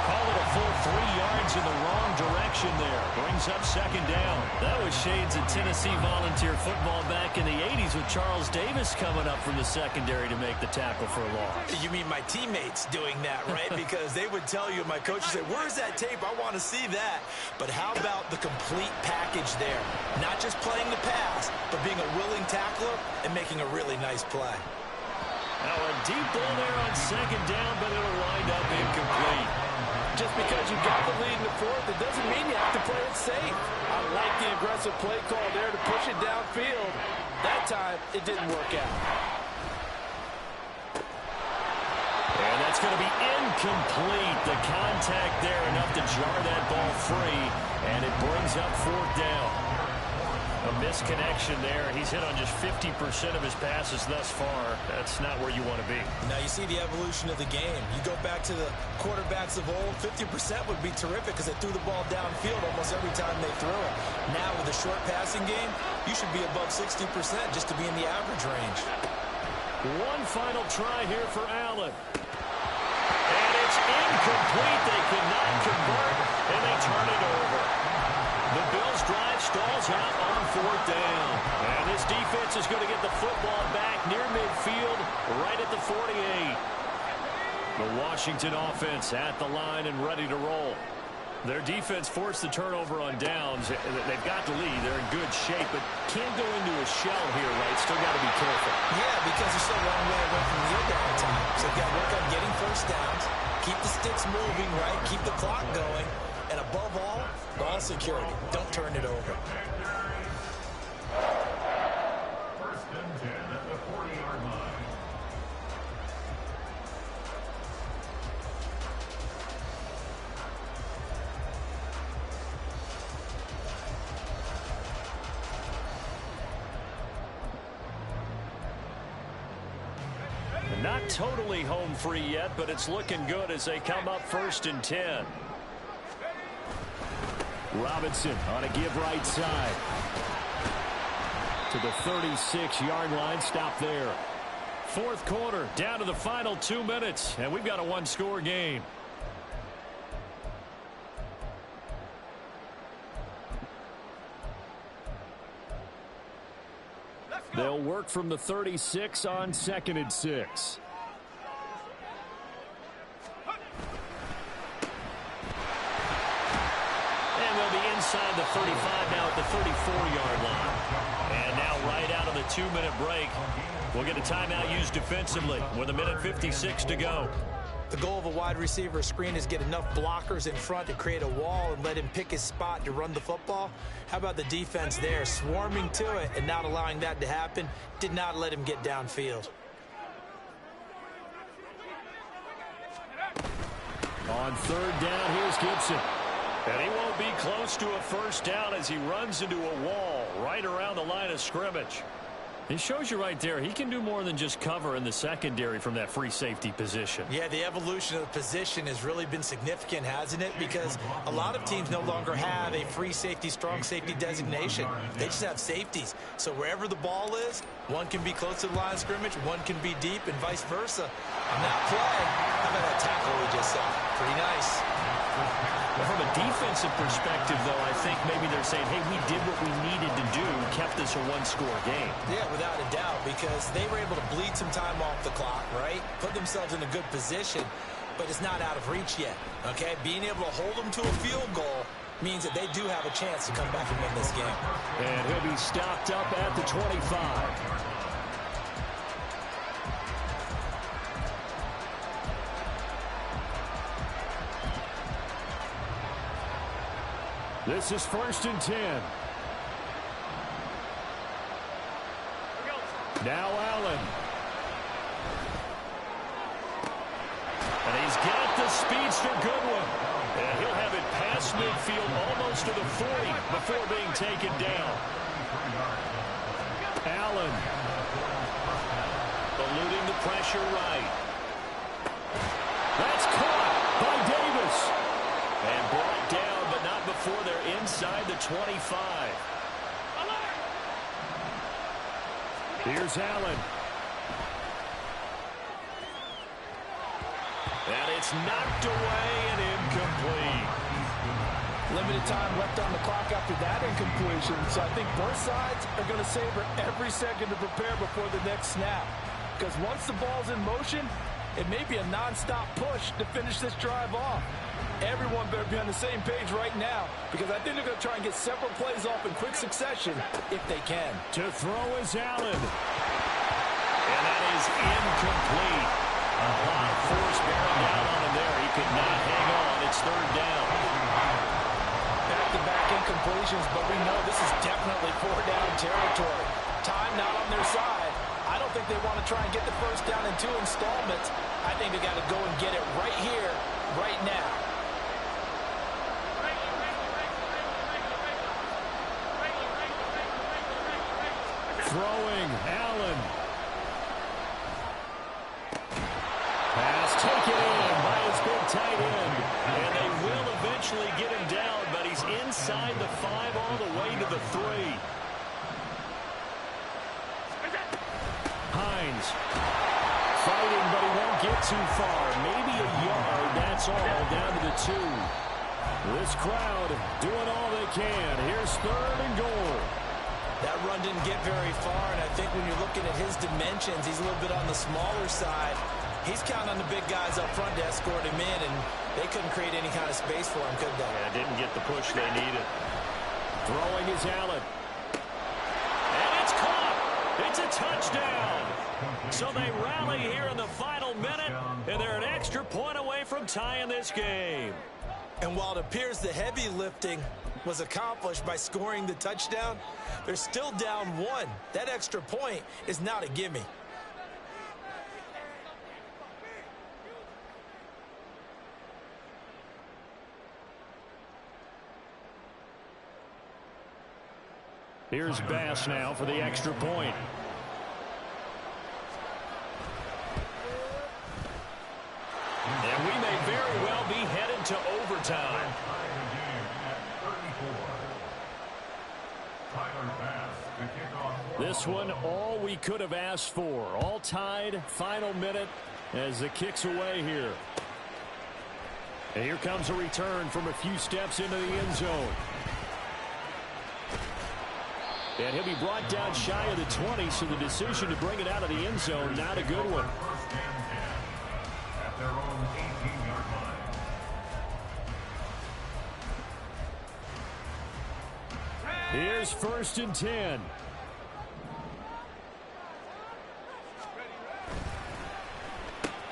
Call it a full 3 yards in the wrong direction there. Brings up 2nd down. That was shades of Tennessee volunteer football back in the 80s with Charles Davis coming up from the secondary to make the tackle for a loss. You mean my teammates doing that, right? Because they would tell you, my coach would say, where's that tape? I want to see that. But how about the complete package there? Not just playing the pass, but being a willing tackler and making a really nice play. Now a deep ball there on 2nd down, but it'll wind up incomplete. Just because you got the lead in the 4th, it doesn't mean you have to play it safe. I like the aggressive play call there to push it downfield. That time, it didn't work out. And that's going to be incomplete. The contact there enough to jar that ball free, and it brings up 4th down. A misconnection there. He's hit on just 50% of his passes thus far. That's not where you want to be. Now you see the evolution of the game. You go back to the quarterbacks of old, 50% would be terrific because they threw the ball downfield almost every time they threw it. Now with a short passing game, you should be above 60% just to be in the average range. One final try here for Allen. And it's incomplete. They could not convert, and they turn it over. The Bills' drive stalls out on 4th down. And this defense is going to get the football back near midfield, right at the 48. The Washington offense at the line and ready to roll. Their defense forced the turnover on downs. They've got the lead. They're in good shape, but can't go into a shell here, right? Still got to be careful. Yeah, because they're so long way away from the down time. So they've got to work on getting 1st downs, keep the sticks moving, right? Keep the clock going. And above all, ball security. Don't turn it over. 1st and 10 at the 40-yard line. Not totally home free yet, but it's looking good as they come up 1st and 10. Robinson on a give right side. To the 36-yard line. Stop there. 4th quarter, down to the final 2 minutes, and we've got a 1-score game. They'll work from the 36 on 2nd and 6. Inside the 35 now at the 34-yard line. And now right out of the 2-minute break, we'll get a timeout used defensively with 1:56 to go. The goal of a wide receiver screen is get enough blockers in front to create a wall and let him pick his spot to run the football. How about the defense there, swarming to it and not allowing that to happen? Did not let him get downfield. On 3rd down, here's Gibson. And he won't be close to a 1st down as he runs into a wall right around the line of scrimmage. It shows you right there, he can do more than just cover in the secondary from that free safety position. Yeah, the evolution of the position has really been significant, hasn't it? Because a lot of teams no longer have a free safety, strong safety designation. They just have safeties. So wherever the ball is, one can be close to the line of scrimmage, one can be deep, and vice versa. On that play, how about that tackle we just saw? Pretty nice. Well, from a defensive perspective, though, I think maybe they're saying, hey, we did what we needed to do, kept this a 1-score game. Yeah, without a doubt, because they were able to bleed some time off the clock, right? Put themselves in a good position, but it's not out of reach yet, okay? Being able to hold them to a field goal means that they do have a chance to come back and win this game. And he'll be stopped up at the 25. This is 1st and 10. Now Allen. And he's got the speedster Goodwin. And he'll have it past midfield almost to the 40 before being taken down. Allen. Eluding the pressure right. That's caught by Davis. And brought down, but not before inside the 25. Here's Allen. And it's knocked away and incomplete. Limited time left on the clock after that incompletion, so I think both sides are going to savor every second to prepare before the next snap. Because once the ball's in motion, it may be a non-stop push to finish this drive off. Everyone better be on the same page right now, because I think they're going to try and get several plays off in quick succession if they can. To throw is Allen. And that is incomplete. A lot of force bearing down on him there. He could not hang on. It's third down. Back-to-back incompletions, but we know this is definitely four-down territory. Time not on their side. I don't think they want to try and get the first down in 2 installments. I think they got to go and get it right here, right now. Throwing, Allen. Pass taken in by his big tight end. And they will eventually get him down, but he's inside the 5 all the way to the 3. Hines. Fighting, but he won't get too far. Maybe a yard, that's all, down to the 2. This crowd doing all they can. Here's 3rd and goal. That run didn't get very far, and I think when you're looking at his dimensions, he's a little bit on the smaller side. He's counting on the big guys up front to escort him in, and they couldn't create any kind of space for him, could they? Yeah, didn't get the push they needed. Throwing is Allen. And it's caught. It's a touchdown. So they rally here in the final minute, and they're an extra point away from tying this game. And while it appears the heavy lifting was accomplished by scoring the touchdown, they're still down 1. That extra point is not a gimme. Here's Bass now for the extra point. And we may very well be headed to overtime. This one, all we could have asked for. All tied, final minute as the kick's away here. And here comes a return from a few steps into the end zone. And he'll be brought down shy of the 20, so the decision to bring it out of the end zone, not a good one. At their own 18-yard line. Here's 1st and 10.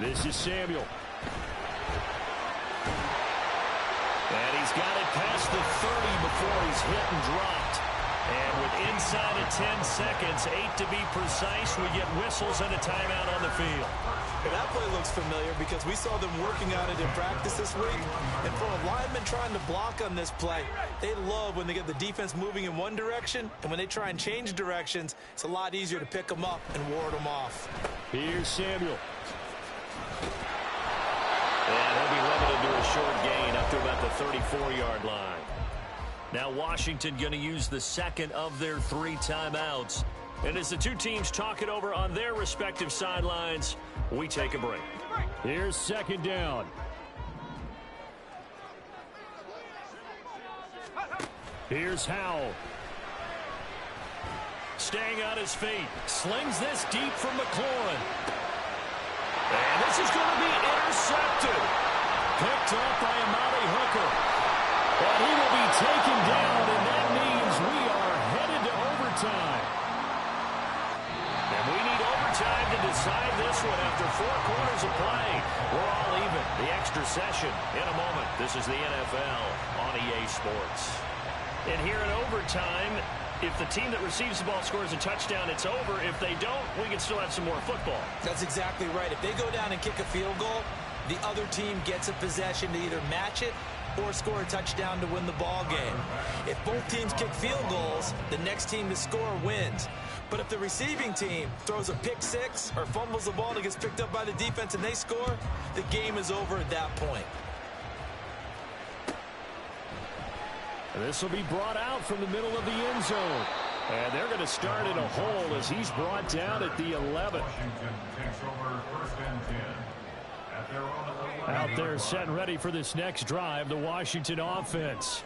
This is Samuel. And he's got it past the 30 before he's hit and dropped. And with inside of 10 seconds, 8 to be precise, we get whistles and a timeout on the field. And that play looks familiar because we saw them working on it in practice this week. And for a lineman trying to block on this play, they love when they get the defense moving in one direction. And when they try and change directions, it's a lot easier to pick them up and ward them off. Here's Samuel. And he'll be limited to a short gain up to about the 34-yard line. Now Washington going to use the second of their 3 timeouts. And as the two teams talk it over on their respective sidelines, we take a break. Here's 2nd down. Here's Howell. Staying on his feet. Slings this deep from McLaurin. And this is going to be intercepted. Picked up by Amari Hooker. And he will be taken down, and that means we are headed to overtime. And we need overtime to decide this one after 4 quarters of play. We're all even. The extra session in a moment. This is the NFL on EA Sports. And here in overtime, if the team that receives the ball scores a touchdown, it's over. If they don't, we can still have some more football. That's exactly right. If they go down and kick a field goal, the other team gets a possession to either match it or score a touchdown to win the ball game. If both teams kick field goals, the next team to score wins. But if the receiving team throws a pick 6 or fumbles the ball and it gets picked up by the defense and they score, the game is over at that point. This will be brought out from the middle of the end zone. And they're going to start in a hole as he's brought down at the 11. Washington takes over 1st and 10 at their own 11. Out there set and ready for this next drive, the Washington offense.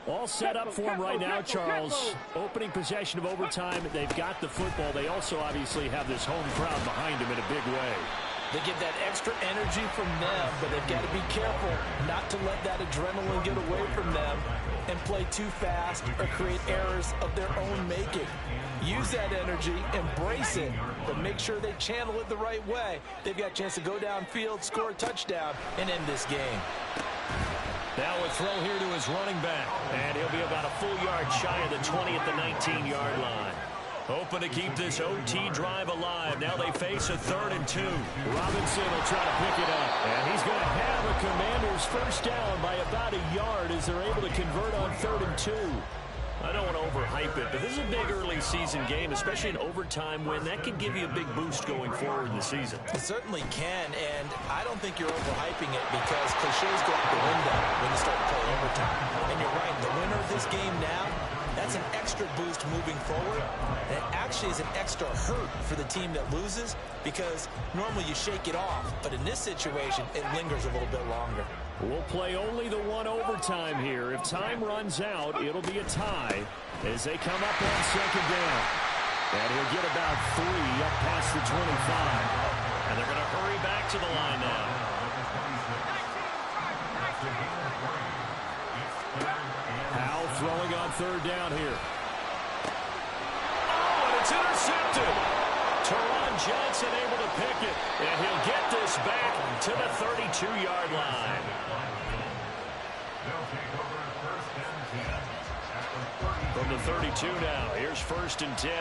All set up for him right now, Charles. Opening possession of overtime. They've got the football. They also obviously have this home crowd behind them in a big way. They get that extra energy from them, but they've got to be careful not to let that adrenaline get away from them and play too fast or create errors of their own making. Use that energy, embrace it, but make sure they channel it the right way. They've got a chance to go downfield, score a touchdown, and end this game. Now a throw here to his running back, and he'll be about a full yard shy of the 20 at the 19-yard line. Hoping to keep this OT drive alive. Now they face a 3rd and 2. Robinson will try to pick it up. And he's going to have a Commanders first down by about a yard as they're able to convert on 3rd and 2. I don't want to overhype it, but this is a big early season game, especially an overtime win. That can give you a big boost going forward in the season. It certainly can, and I don't think you're overhyping it because cliches go out the window when you start to play overtime. And you're right, the winner of this game now, that's an extra boost moving forward. And it actually is an extra hurt for the team that loses because normally you shake it off. But in this situation, it lingers a little bit longer. We'll play only the one overtime here. If time runs out, it'll be a tie as they come up on 2nd down. And he'll get about 3 up past the 25. And they're going to hurry back to the line now. Howell throwing on 3rd down here. Oh, and it's intercepted. Teron Johnson able to pick it, and he'll get this back to the 32-yard line. They'll take over 1st and 10 at the 32. From the 32 now, here's 1st and 10.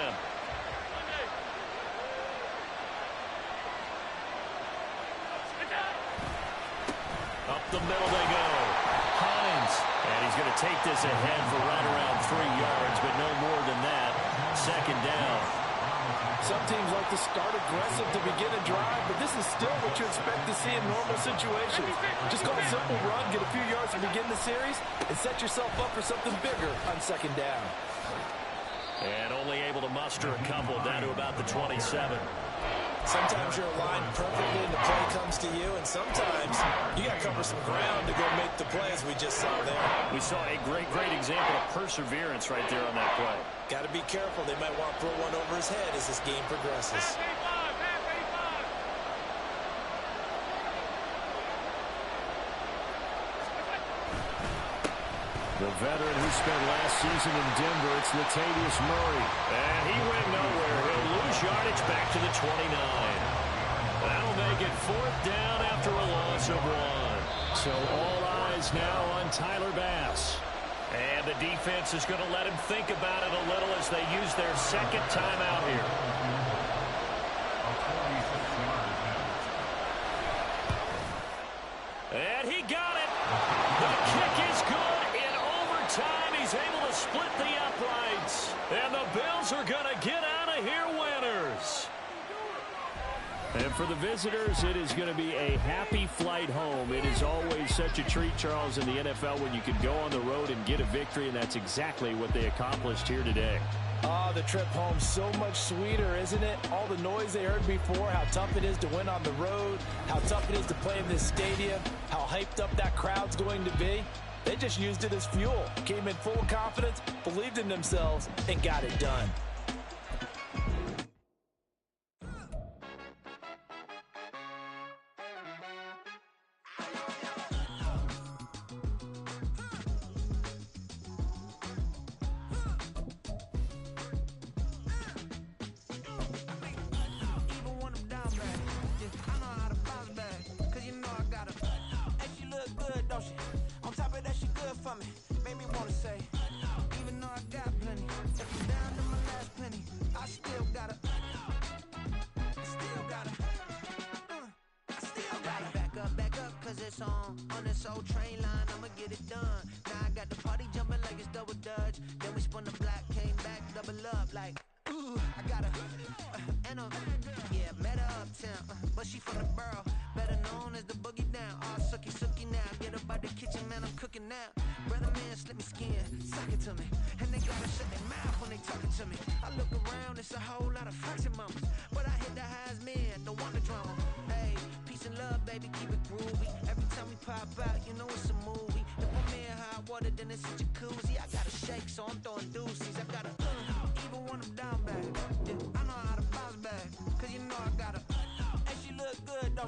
Up the middle they go. Hines, and he's going to take this ahead for right around 3 yards, but no more than that. 2nd down. Some teams like to start aggressive to begin a drive, but this is still what you expect to see in normal situations. Just call a simple run, get a few yards to begin the series, and set yourself up for something bigger on 2nd down. And only able to muster a couple down to about the 27. Sometimes you're aligned perfectly and the play comes to you, and sometimes you got to cover some ground to go make the play as we just saw there. We saw a great example of perseverance right there on that play. Got to be careful. They might want to throw one over his head as this game progresses. The veteran who spent last season in Denver, it's Latavius Murray. And he went nowhere. He'll lose yardage back to the 29. That'll make it 4th down after a loss of 1. So all eyes now on Tyler Bass. And the defense is going to let him think about it a little as they use their 2nd timeout here. And he got it. The kick is good. In overtime, he's able to split the uprights. And the Bills are going to get out of here winners. And for the visitors, it is going to be a happy flight home. It is always such a treat, Charles, in the NFL when you can go on the road and get a victory, and that's exactly what they accomplished here today. Oh, the trip home so much sweeter, isn't it? All the noise they heard before, how tough it is to win on the road, how tough it is to play in this stadium, how hyped up that crowd's going to be. They just used it as fuel, came in full of confidence, believed in themselves, and got it done. On this old train line, I'ma get it done. Now I got the party jumping like it's double dutch. Then we spun the block, came back, double up like, ooh, I got and yeah, met her uptown, but she from the borough, better known as the boogie down. All sucky now, get up out the kitchen, man, I'm cooking now. Brother man, slip me skin, talking to me. And they gotta shut their mouth when they talking to me. I look around, it's a whole lot of fraction mamas. But I hit the highs, man, don't want the drama. Hey, peace and love, baby, keep it groovy. Every time we pop out, you know it's a movie. If I'm in hot water, then it's a jacuzzi. I gotta shake, so I'm throwing deuces. I gotta, even when I'm down bad. Yeah, I know how to bounce back. Cause you know I gotta, and she look good, don't